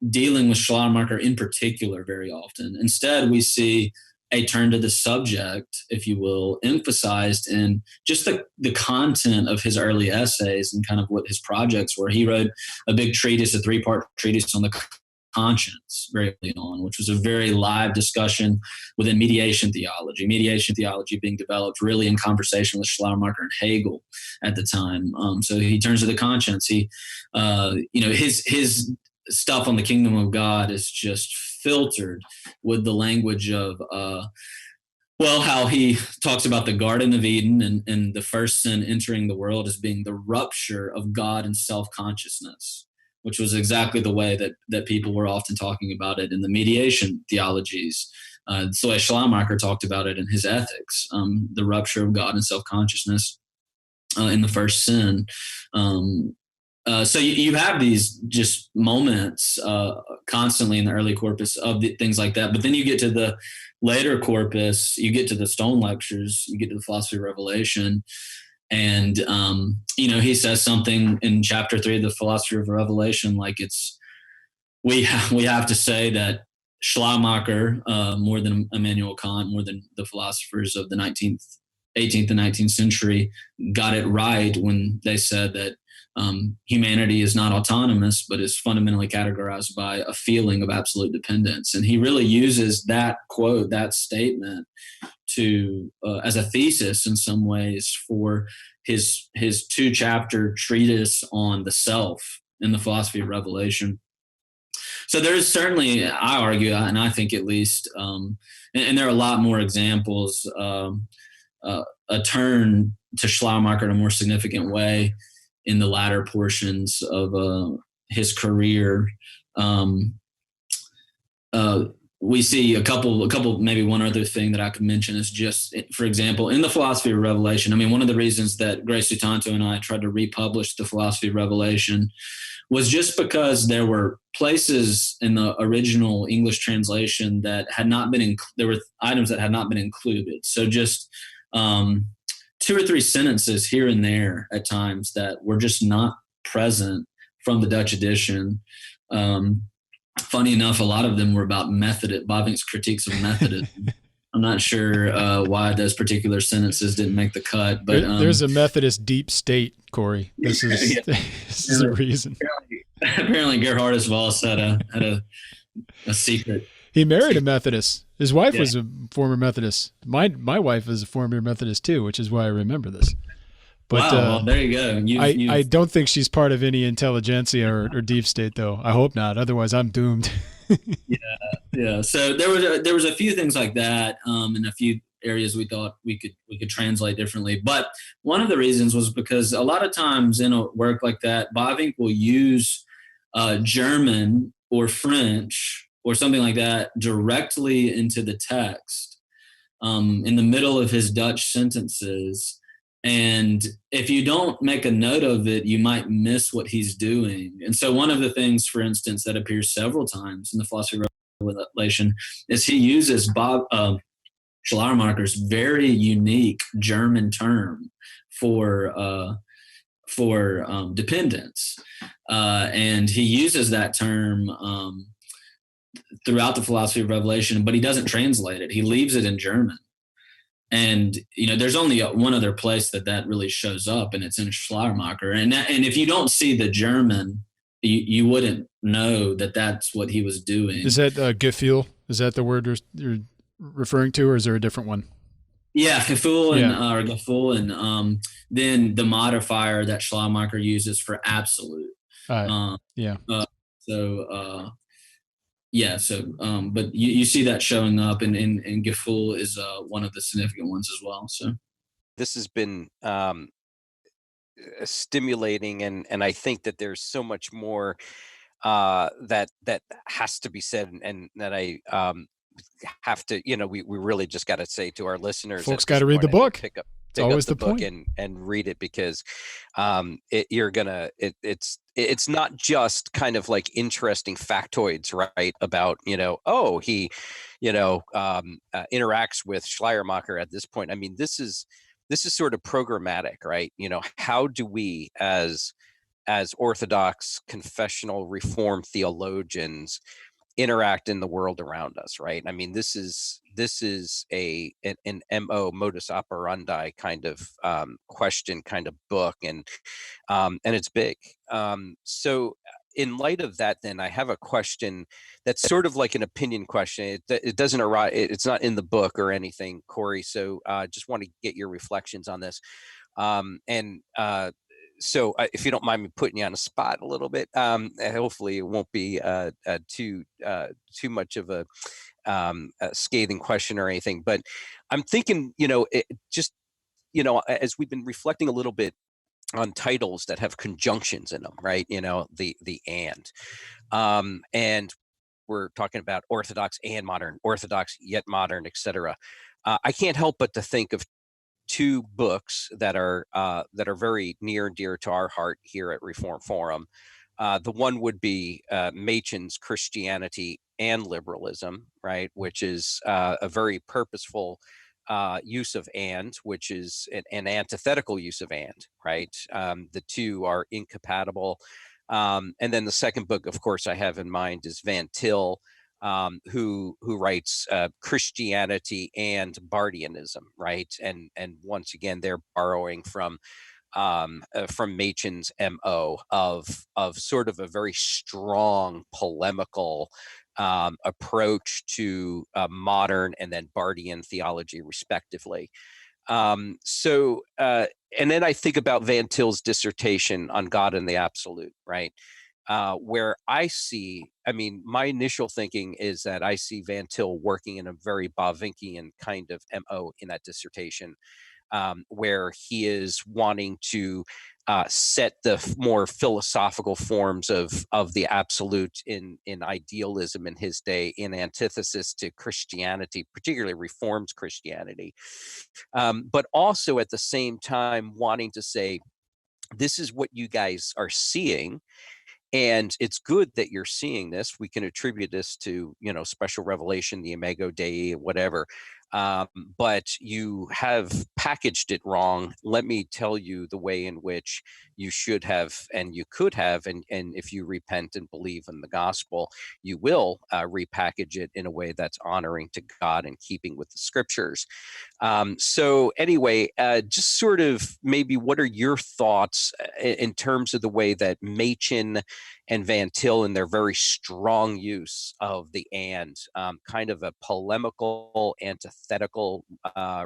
dealing with Schleiermacher in particular very often. Instead, we see a turn to the subject, if you will, emphasized in just the content of his early essays and kind of what his projects were. He wrote a big treatise, a 3-part treatise on the conscience very early on, which was a very live discussion within mediation theology being developed really in conversation with Schleiermacher and Hegel at the time. So he turns to the conscience. He, his stuff on the kingdom of God is just filtered with the language of, how he talks about the Garden of Eden and the first sin entering the world as being the rupture of God and self-consciousness, which was exactly the way that people were often talking about it in the mediation theologies. So as Schleiermacher talked about it in his ethics, the rupture of God and self-consciousness in the first sin. So you have these just moments constantly in the early corpus of things like that. But then you get to the later corpus, you get to the Stone Lectures, you get to the Philosophy of Revelation. And, he says something in chapter 3 of the Philosophy of Revelation, like we have to say that Schleiermacher, more than Immanuel Kant, more than the philosophers of the 18th and 19th century, got it right when they said that humanity is not autonomous, but is fundamentally categorized by a feeling of absolute dependence. And he really uses that quote, that statement, to as a thesis in some ways for his 2-chapter treatise on the self in the Philosophy of Revelation. So there is certainly, I argue, and I think at least, and there are a lot more examples, a turn to Schleiermacher in a more significant way in the latter portions of his career. We see a couple, maybe one other thing that I could mention is just, for example, in the Philosophy of Revelation. I mean, one of the reasons that Grace Sutanto and I tried to republish the Philosophy of Revelation was just because there were places in the original English translation that had not been, there were items that had not been included. So just 2 or 3 sentences here and there at times that were just not present from the Dutch edition. Funny enough, a lot of them were about Bavinck's critiques of Methodism. I'm not sure why those particular sentences didn't make the cut, but there's a Methodist deep state, Cory. This is this is a reason. Apparently, Gerhardus Voss had a secret. He married a Methodist. His wife was a former Methodist. My wife is a former Methodist too, which is why I remember this. But wow, well, there you go. I don't think she's part of any intelligentsia or deep state, though. I hope not. Otherwise, I'm doomed. Yeah. So there was a few things like that, and a few areas we thought we could translate differently. But one of the reasons was because a lot of times in a work like that, Bavinck will use German or French or something like that directly into the text in the middle of his Dutch sentences. And if you don't make a note of it, you might miss what he's doing. And so one of the things, for instance, that appears several times in the Philosophy of Revelation is he uses Schleiermacher's very unique German term for dependence. And he uses that term throughout the Philosophy of Revelation, but he doesn't translate it. He leaves it in German. And, there's only one other place that really shows up, and it's in Schleiermacher. And if you don't see the German, you wouldn't know that that's what he was doing. Is that Gefühl? Is that the word you're referring to, or is there a different one? Yeah, Gefühl or Gefühl, and then the modifier that Schleiermacher uses for absolute. Yeah. But you see that showing up, and Geful is one of the significant ones as well. So this has been stimulating, and I think that there's so much more that has to be said, and that I have to, we really just got to say to our listeners, folks got to read the book. Pick up always the book point. and read it, because it's not just kind of like interesting factoids, right? About, he interacts with Schleiermacher at this point. I mean, this is sort of programmatic, right? How do we as Orthodox confessional Reformed theologians interact in the world around us, right? I mean, this is an MO, modus operandi kind of question, kind of book, and it's big. So in light of that, then I have a question that's sort of like an opinion question. It doesn't arrive. It's not in the book or anything, Cory. So just want to get your reflections on this. So if you don't mind me putting you on a spot a little bit, hopefully it won't be too much of a scathing question or anything. But I'm thinking, as we've been reflecting a little bit on titles that have conjunctions in them, right? The and we're talking about Orthodox and modern, Orthodox yet modern, etc. I can't help but to think of two books that are very near and dear to our heart here at Reform Forum. The one would be Machen's Christianity and Liberalism, right, which is a very purposeful use of and, which is an antithetical use of and, right? The two are incompatible. And then the second book, of course, I have in mind is Van Til, who writes Christianity and Bardianism, right? And once again, they're borrowing from Machen's MO of sort of a very strong polemical approach to modern and then Bardian theology, respectively. And then I think about Van Til's dissertation on God and the Absolute, right? Where I see, my initial thinking is that I see Van Til working in a very Bavinckian kind of MO in that dissertation, where he is wanting to set the more philosophical forms of the absolute in idealism in his day, in antithesis to Christianity, particularly Reformed Christianity, but also at the same time wanting to say, this is what you guys are seeing, and it's good that you're seeing this. We can attribute this to, special revelation, the Imago Dei, whatever. But you have packaged it wrong. Let me tell you the way in which you should have, and you could have, and if you repent and believe in the gospel, you will repackage it in a way that's honoring to God and keeping with the scriptures. So anyway, just sort of maybe what are your thoughts in terms of the way that Machen and Van Til, in their very strong use of the and, kind of a polemical, antithetical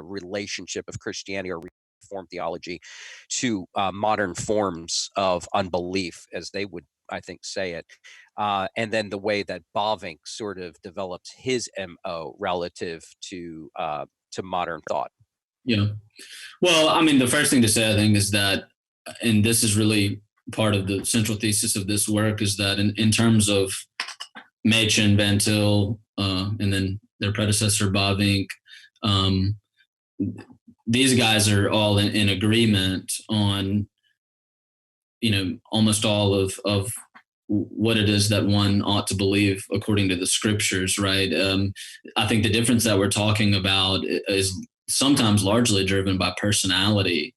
relationship of Christianity or Reformed theology to modern forms of unbelief, as they would, I think, say it. And then the way that Bavinck sort of develops his MO relative to modern thought. Yeah. Well, the first thing to say, I think, is that, and this is really part of the central thesis of this work, is that in terms of Machen, Van Til, and then their predecessor Bavinck, these guys are all in agreement on, almost all of what it is that one ought to believe according to the scriptures, right? I think the difference that we're talking about is sometimes largely driven by personality,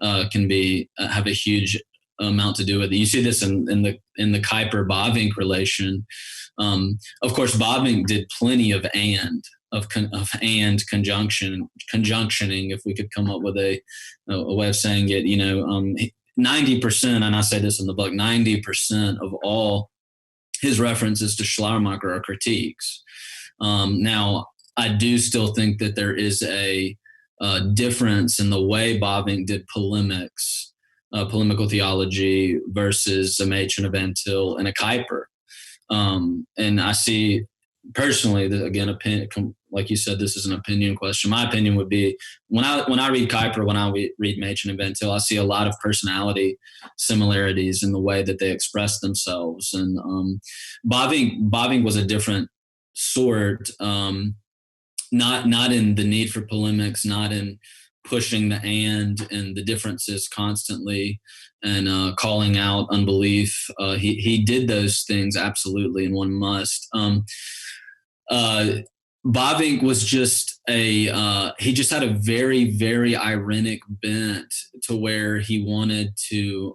can have a huge amount to do with it. You see this in the Kuyper-Bavinck relation. Of course, Bavinck did plenty of and conjunctioning, if we could come up with a way of saying it. 90%, and I say this in the book, 90% of all his references to Schleiermacher are critiques. Now, I do still think that there is a difference in the way Bavinck did polemics polemical theology versus a Machen, a Van Til, and a Kuyper. And I see personally, again, like you said, this is an opinion question. My opinion would be when I read Kuyper, when I read Machen and Van Til, I see a lot of personality similarities in the way that they express themselves. And Bavinck was a different sort, not in the need for polemics, not in pushing the and the differences constantly and calling out unbelief. He did those things absolutely, and one must. Bavinck was just he just had a very, very ironic bent to where he wanted to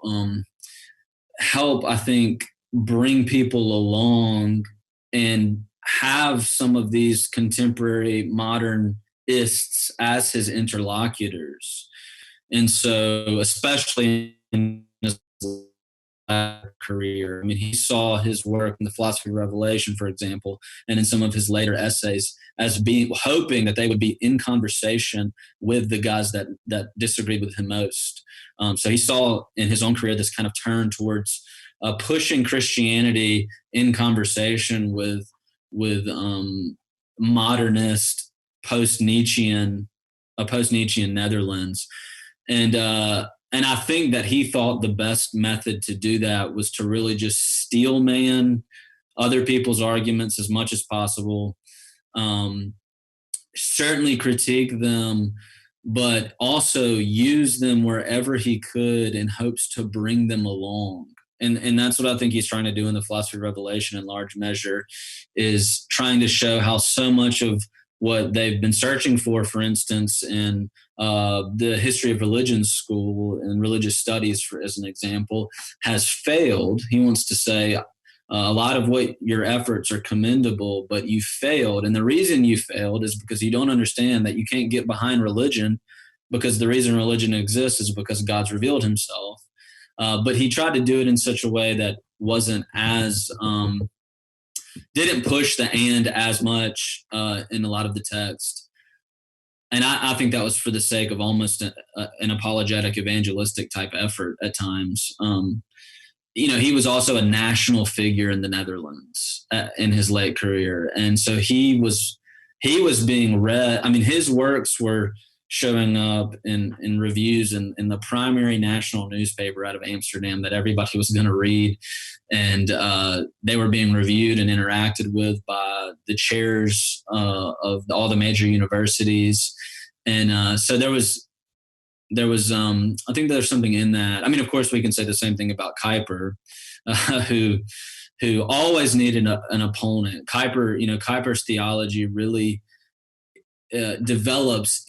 help, I think, bring people along and have some of these contemporary modernists as his interlocutors. And so, especially in his career, I mean, he saw his work in the philosophy of revelation, for example, and in some of his later essays as hoping that they would be in conversation with the guys that disagreed with him most. So he saw in his own career this kind of turn towards pushing Christianity in conversation with modernist, post-Nietzschean Netherlands. And I think that he thought the best method to do that was to really just steelman other people's arguments as much as possible, certainly critique them, but also use them wherever he could in hopes to bring them along. And that's what I think he's trying to do in the philosophy of revelation in large measure, is trying to show how so much of what they've been searching for instance, in the history of religion school and religious studies, as an example, has failed. He wants to say a lot of what your efforts are commendable, but you failed. And the reason you failed is because you don't understand that you can't get behind religion, because the reason religion exists is because God's revealed himself. But he tried to do it in such a way that wasn't as didn't push the and as much in a lot of the text. And I think that was for the sake of almost an apologetic evangelistic type effort at times. He was also a national figure in the Netherlands in his late career. And so he was being read. I mean, his works were showing up in reviews in the primary national newspaper out of Amsterdam that everybody was going to read. And they were being reviewed and interacted with by the chairs of all the major universities. And so there was I think there's something in that. I mean, of course, we can say the same thing about Kuyper, who always needed an opponent. Kuyper's theology really develops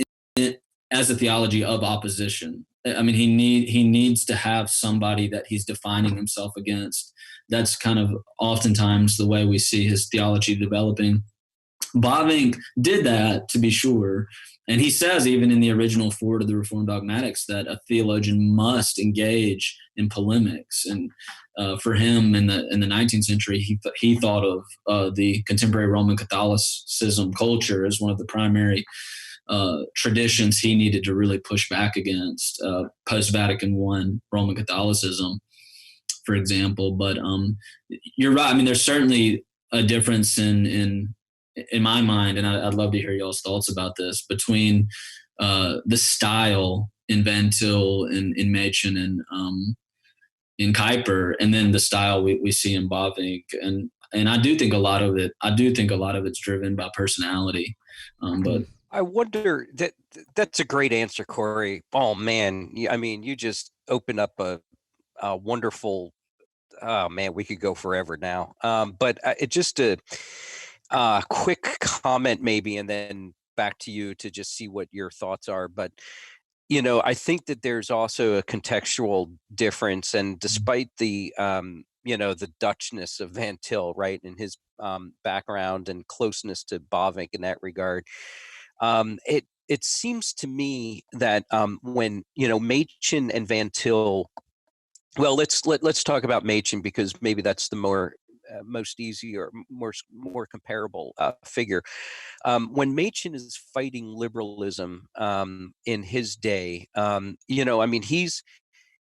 as a theology of opposition. I mean, he needs to have somebody that he's defining himself against. That's kind of oftentimes the way we see his theology developing. Bavinck did that, to be sure. And he says, even in the original foreword of the Reformed Dogmatics, that a theologian must engage in polemics. And for him, in the 19th century, he thought of the contemporary Roman Catholicism culture as one of the primary traditions he needed to really push back against post-Vatican I Roman Catholicism, for example. But you're right. I mean, there's certainly a difference in my mind, and I'd love to hear y'all's thoughts about this, between the style in Van Til, in Machen, and in Kuyper, and then the style we see in Bavinck. And I do think a lot of it's driven by personality. But I wonder, that's a great answer, Cory. Oh man, I mean, you just opened up a wonderful. Oh man, we could go forever now. But it just a quick comment maybe, and then back to you to just see what your thoughts are. But I think that there's also a contextual difference, and despite the the Dutchness of Van Til, right, and his background and closeness to Bavinck in that regard. It seems to me that when Machen and Van Til, well, let's talk about Machen, because maybe that's the most easy or more comparable figure. When Machen is fighting liberalism in his day, I mean,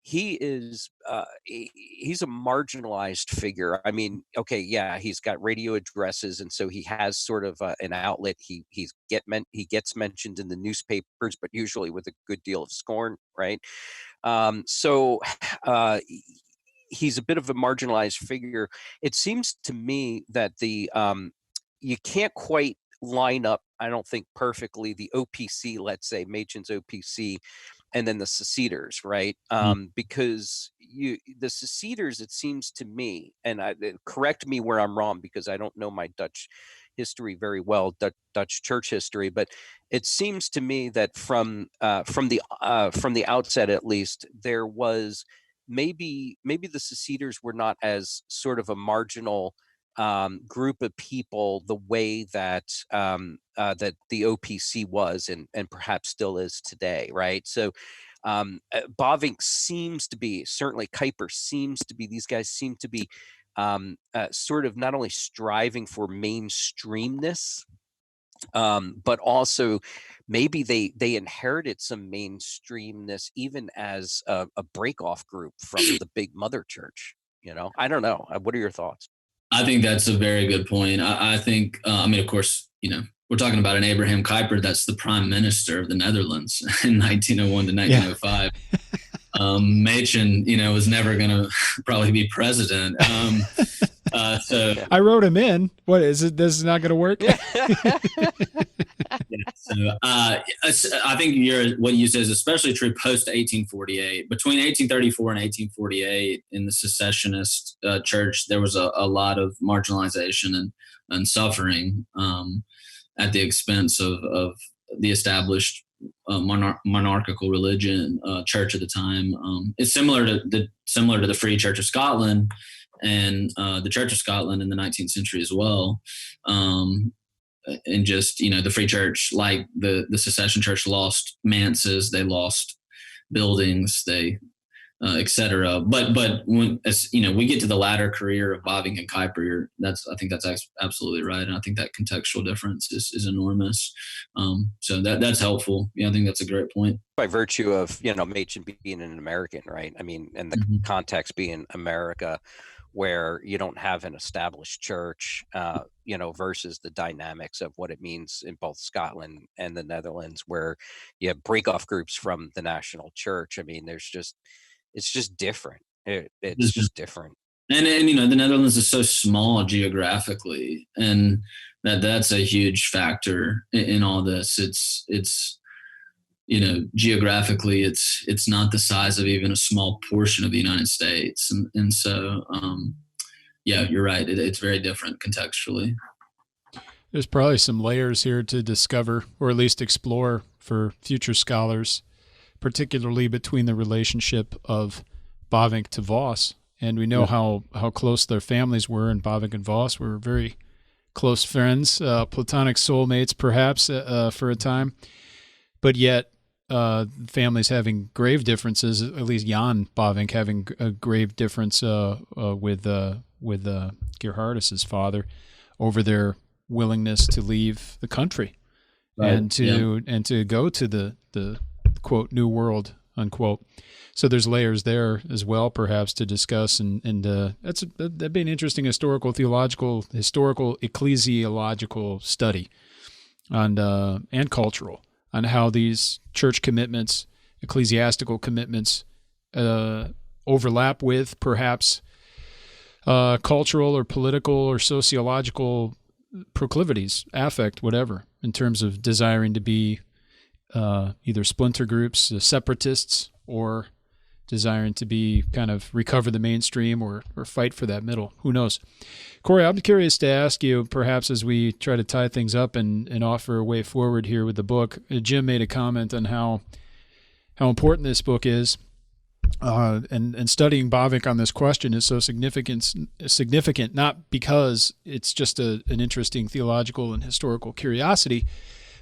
he's a marginalized figure. I mean, okay, yeah, he's got radio addresses, and so he has sort of an outlet. He gets mentioned in the newspapers, but usually with a good deal of scorn, right? So he's a bit of a marginalized figure. It seems to me that you can't quite line up, I don't think, perfectly the OPC, let's say Machen's OPC, and then the seceders, right? Because the seceders, it seems to me, and correct me where I'm wrong, because I don't know my Dutch history very well, Dutch church history, but it seems to me that from the outset, at least, there was maybe the seceders were not as sort of a marginal group of people the way that that the OPC was, and perhaps still is today, right? So Bavinck seems to be, certainly Kuyper seems to be, these guys seem to be sort of not only striving for mainstreamness, but also maybe they inherited some mainstreamness even as a break-off group from the big mother church. I don't know. What are your thoughts? I think that's a very good point. I think, I mean, of course, we're talking about an Abraham Kuyper that's the prime minister of the Netherlands in 1901 to 1905. Yeah. Machen, was never going to probably be president. So I wrote him in. What is it? This is not going to work. I think what you said is especially true post 1848. Between 1834 and 1848, in the secessionist church, there was a lot of marginalization and suffering at the expense of the established monarchical religion church at the time. It's similar to the Free Church of Scotland and the Church of Scotland in the 19th century as well. And just, the Free Church, like the secession church, lost manses, they lost buildings, they et cetera. But when we get to the latter career of Bavinck and Kuyper, I think that's absolutely right, and I think that contextual difference is enormous. So that's helpful. Yeah, I think that's a great point. By virtue of Machen being an American, right? I mean, and the context being America, where you don't have an established church, versus the dynamics of what it means in both Scotland and the Netherlands, where you have break-off groups from the national church. I mean, it's just different. It's just different. And the Netherlands is so small geographically, and that's a huge factor in all this. It's geographically, it's not the size of even a small portion of the United States. And so, yeah, you're right. It's very different contextually. There's probably some layers here to discover, or at least explore, for future scholars, particularly between the relationship of Bavinck to Vos. And we know how close their families were, and Bavinck and Vos were very close friends, platonic soulmates perhaps for a time. But yet, families having grave differences, at least Jan Bavinck having a grave difference with Gerhardus's father over their willingness to leave the country, right, and to go to the quote new world, unquote. So there's layers there as well, perhaps, to discuss, and that'd be an interesting historical ecclesiological study on and cultural, on how these church commitments, ecclesiastical commitments, overlap with perhaps cultural or political or sociological proclivities, affect, whatever, in terms of desiring to be either splinter groups, separatists, or desiring to be kind of recover the mainstream or fight for that middle. Who knows? Cory, I'm curious to ask you, perhaps as we try to tie things up and offer a way forward here with the book. Jim made a comment on how important this book is, and studying Bavinck on this question is so significant, not because it's just an interesting theological and historical curiosity,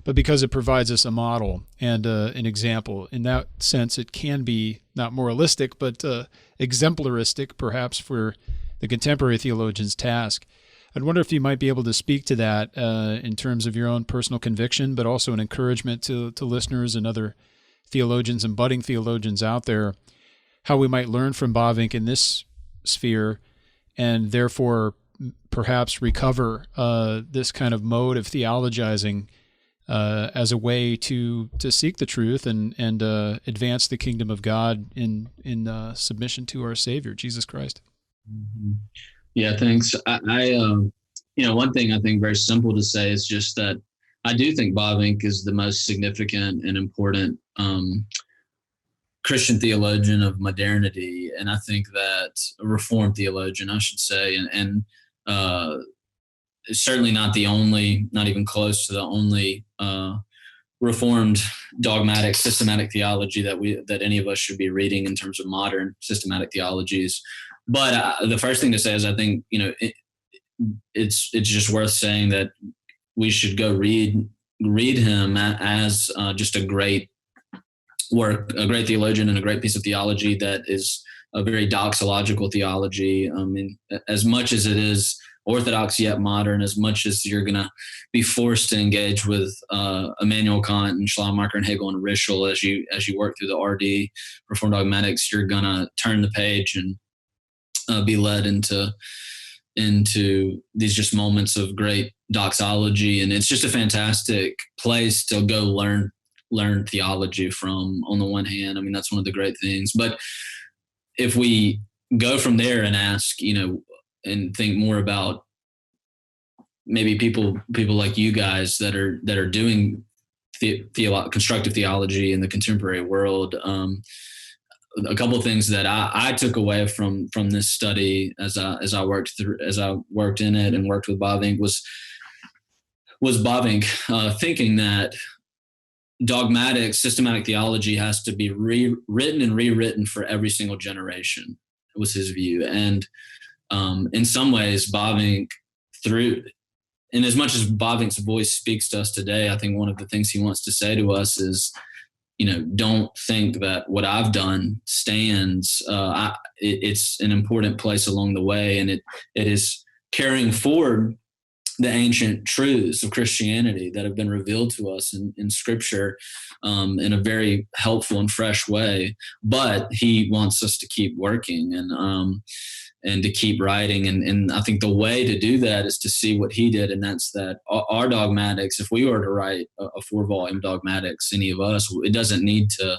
but because it provides us a model and an example. In that sense, it can be not moralistic, but exemplaristic, perhaps, for the contemporary theologian's task. I'd wonder if you might be able to speak to that in terms of your own personal conviction, but also an encouragement to listeners and other theologians and budding theologians out there how we might learn from Bavinck in this sphere, and therefore perhaps recover this kind of mode of theologizing as a way to seek the truth and advance the kingdom of God in submission to our Savior, Jesus Christ. Mm-hmm. Yeah, thanks. I one thing I think very simple to say is just that I do think Bavinck is the most significant and important Christian theologian of modernity, and I think that a Reformed theologian, I should say, and certainly not the only, not even close to the only Reformed dogmatic systematic theology that any of us should be reading in terms of modern systematic theologies. But the first thing to say is I think it's just worth saying that we should go read him as just a great work, a great theologian, and a great piece of theology that is a very doxological theology. I mean, as much as it is Orthodox yet modern, as much as you're going to be forced to engage with Immanuel Kant and Schleiermacher and Hegel and Ritschl as you work through the RD Reformed Dogmatics, you're going to turn the page and be led into these just moments of great doxology, and it's just a fantastic place to go learn theology from. On the one hand, I mean, that's one of the great things, but if we go from there and ask, and think more about maybe people like you guys that are doing constructive theology in the contemporary world, a couple of things that I took away from this study as I worked in it and worked with Bavinck was Bavinck thinking that dogmatic systematic theology has to be rewritten and rewritten for every single generation, was his view. And in some ways, Bavinck, in as much as Bavinck's voice speaks to us today, I think one of the things he wants to say to us is, don't think that what I've done stands. It's an important place along the way, and it is carrying forward the ancient truths of Christianity that have been revealed to us in Scripture in a very helpful and fresh way. But he wants us to keep working and to keep writing. And I think the way to do that is to see what he did. And that's that our dogmatics, if we were to write a 4-volume dogmatics, any of us, it doesn't need to,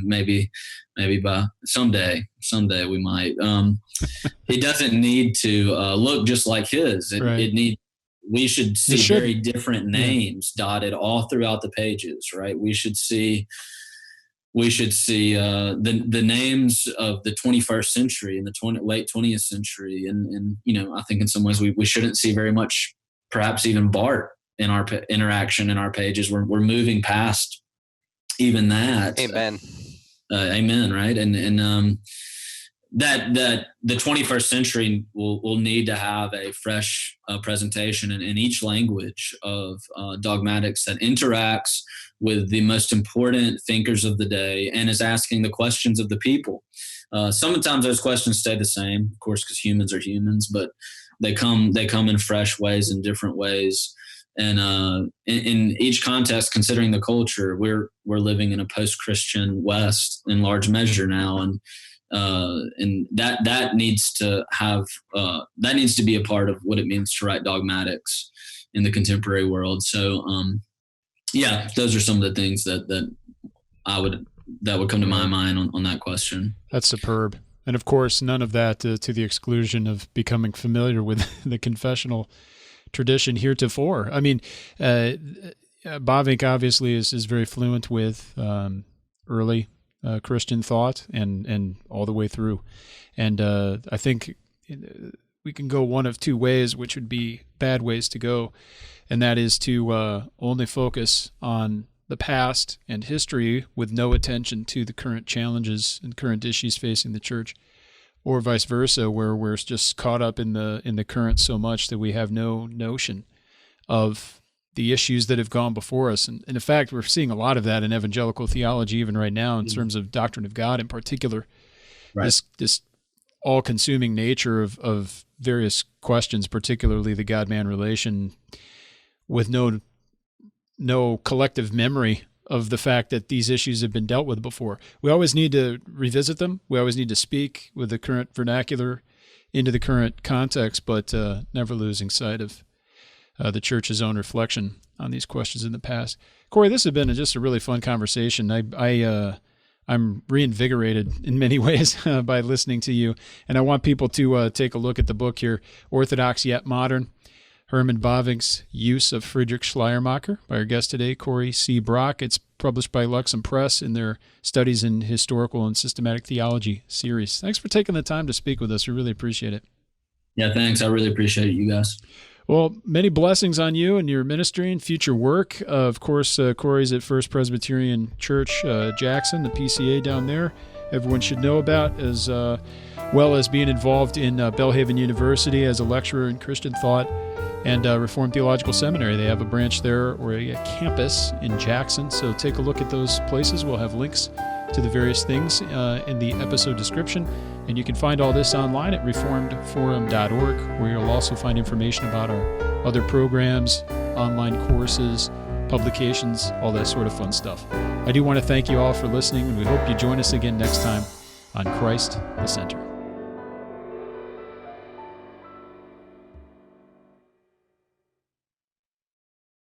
maybe by someday we might, it doesn't need to look just like his. We should see very different names dotted all throughout the pages, right? We should see the names of the 21st century and the late 20th century. And I think in some ways we shouldn't see very much, perhaps even Bart in our interaction in our pages. We're moving past even that. Amen. Amen. Right. And that the 21st century will need to have a fresh presentation in each language of dogmatics that interacts with the most important thinkers of the day and is asking the questions of the people. Sometimes those questions stay the same, of course, because humans are humans, but they come in fresh ways, in different ways. And in each context, considering the culture, we're living in a post-Christian West in large measure now, and that needs to be a part of what it means to write dogmatics in the contemporary world. So those are some of the things that would come to my mind on that question. That's superb. And of course, none of that to the exclusion of becoming familiar with the confessional tradition heretofore. I mean, Bavinck obviously is very fluent with early Christian thought and all the way through. And I think we can go one of two ways, which would be bad ways to go. And that is to only focus on the past and history with no attention to the current challenges and current issues facing the church, or vice versa, where we're just caught up in the current so much that we have no notion of the issues that have gone before us. And in fact, we're seeing a lot of that in evangelical theology even right now in terms of doctrine of God in particular. Right. This all-consuming nature of various questions, particularly the God-man relation, with no collective memory of the fact that these issues have been dealt with before. We always need to revisit them. We always need to speak with the current vernacular into the current context, but never losing sight of the church's own reflection on these questions in the past. Cory, this has been just a really fun conversation. I'm reinvigorated in many ways by listening to you, and I want people to take a look at the book here, Orthodox Yet Modern, Herman Bavinck's Use of Friedrich Schleiermacher, by our guest today, Cory C. Brock. It's published by Lexham Press in their Studies in Historical and Systematic Theology series. Thanks for taking the time to speak with us. We really appreciate it. Yeah, thanks. I really appreciate it, you guys. Well, many blessings on you and your ministry and future work. Of course, Cory's at First Presbyterian Church, Jackson, the PCA down there. Everyone should know about, as well as being involved in Belhaven University as a lecturer in Christian thought and Reformed Theological Seminary. They have a branch there, or a campus in Jackson. So take a look at those places. We'll have links to the various things in the episode description. And you can find all this online at reformedforum.org, where you'll also find information about our other programs, online courses, publications, all that sort of fun stuff. I do want to thank you all for listening, and we hope you join us again next time on Christ the Center.